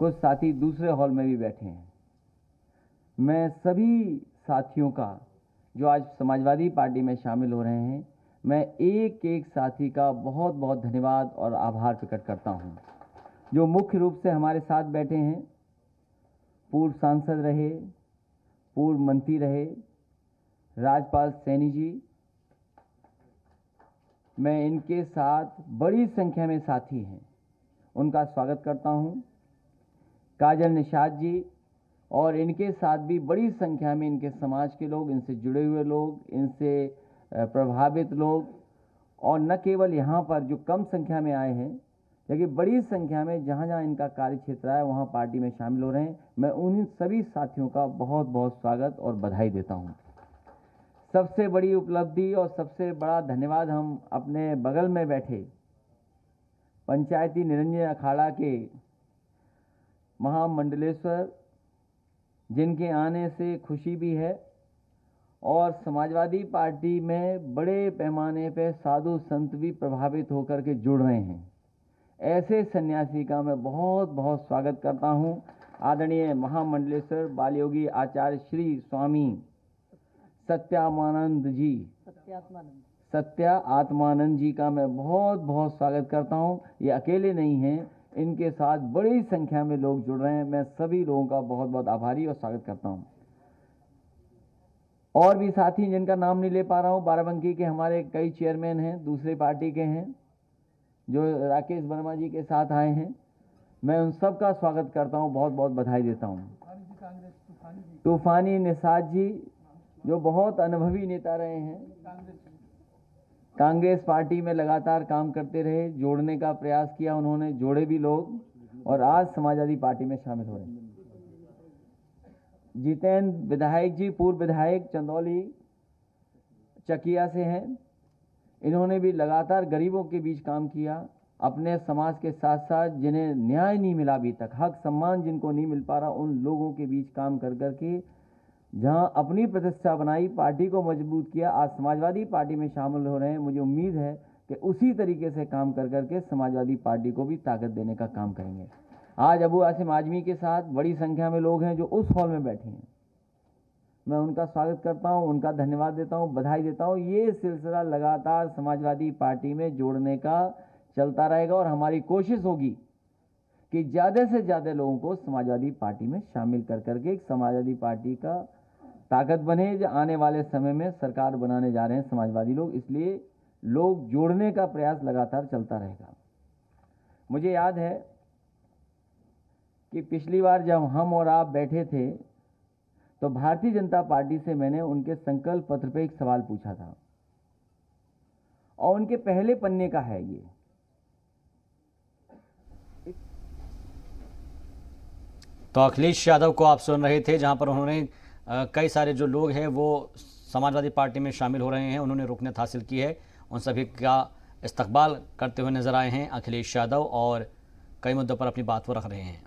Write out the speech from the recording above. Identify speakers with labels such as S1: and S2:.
S1: कुछ साथी दूसरे हॉल में भी बैठे हैं। मैं सभी साथियों का जो आज समाजवादी पार्टी में शामिल हो रहे हैं, मैं एक एक साथी का बहुत बहुत धन्यवाद और आभार प्रकट करता हूं। जो मुख्य रूप से हमारे साथ बैठे हैं, पूर्व सांसद रहे, पूर्व मंत्री रहे, राजपाल सैनी जी, मैं इनके साथ बड़ी संख्या में साथी हैं, उनका स्वागत करता हूं। काजल निषाद जी और इनके साथ भी बड़ी संख्या में इनके समाज के लोग, इनसे जुड़े हुए लोग, इनसे प्रभावित लोग, और न केवल यहाँ पर जो कम संख्या में आए हैं, लेकिन बड़ी संख्या में जहाँ जहाँ इनका कार्य क्षेत्र है वहाँ पार्टी में शामिल हो रहे हैं। मैं उन सभी साथियों का बहुत बहुत स्वागत और बधाई देता हूँ। सबसे बड़ी उपलब्धि और सबसे बड़ा धन्यवाद हम अपने बगल में बैठे पंचायती निरंजन अखाड़ा के महामंडलेश्वर, जिनके आने से खुशी भी है, और समाजवादी पार्टी में बड़े पैमाने पर साधु संत भी प्रभावित होकर के जुड़ रहे हैं। ऐसे सन्यासी का मैं बहुत बहुत स्वागत करता हूं। आदरणीय महामंडलेश्वर बालयोगी आचार्य श्री स्वामी सत्यात्मानंद जी का मैं बहुत बहुत स्वागत करता हूं। ये अकेले नहीं हैं, इनके साथ बड़ी संख्या में लोग जुड़ रहे हैं। मैं सभी लोगों का बहुत बहुत आभारी और स्वागत करता हूं। और भी साथी जिनका नाम नहीं ले पा रहा हूं, बाराबंकी के हमारे कई चेयरमैन हैं, दूसरे पार्टी के हैं, जो राकेश वर्मा जी के साथ आए हैं, मैं उन सब का स्वागत करता हूं, बहुत बहुत बधाई देता हूं। तूफानी निषाद जी, जो बहुत अनुभवी नेता रहे हैं, कांग्रेस पार्टी में लगातार काम करते रहे, जोड़ने का प्रयास किया उन्होंने, जोड़े भी लोग, और आज समाजवादी पार्टी में शामिल हो रहे हैं। जितेंद्र विधायक जी, पूर्व विधायक चंदौली चकिया से हैं, इन्होंने भी लगातार गरीबों के बीच काम किया, अपने समाज के साथ साथ जिन्हें न्याय नहीं मिला अभी तक, हक सम्मान जिनको नहीं मिल पा रहा, उन लोगों के बीच काम कर करके जहां अपनी प्रतिष्ठा बनाई, पार्टी को मजबूत किया, आज समाजवादी पार्टी में शामिल हो रहे हैं। मुझे उम्मीद है कि उसी तरीके से काम कर करके समाजवादी पार्टी को भी ताकत देने का काम करेंगे। आज अबू आसिम आजमी के साथ बड़ी संख्या में लोग हैं जो उस हॉल में बैठे हैं, मैं उनका स्वागत करता हूं, उनका धन्यवाद देता हूं, बधाई देता हूं। ये सिलसिला लगातार समाजवादी पार्टी में जोड़ने का चलता रहेगा और हमारी कोशिश होगी कि ज़्यादा से ज़्यादा लोगों को समाजवादी पार्टी में शामिल कर करके एक समाजवादी पार्टी का ताकत बने। जो आने वाले समय में सरकार बनाने जा रहे हैं समाजवादी लोग, इसलिए लोग जोड़ने का प्रयास लगातार चलता रहेगा। मुझे याद है कि पिछली बार जब हम और आप बैठे थे तो भारतीय जनता पार्टी से मैंने उनके संकल्प पत्र पे एक सवाल पूछा था, और उनके पहले पन्ने का है ये।
S2: तो अखिलेश यादव को आप सुन रहे थे, जहां पर उन्होंने कई सारे जो लोग हैं वो समाजवादी पार्टी में शामिल हो रहे हैं, उन्होंने रुकनीत हासिल की है, उन सभी का इस्तकबाल करते हुए नजर आए हैं अखिलेश यादव, और कई मुद्दों पर अपनी बात वो रख रहे हैं।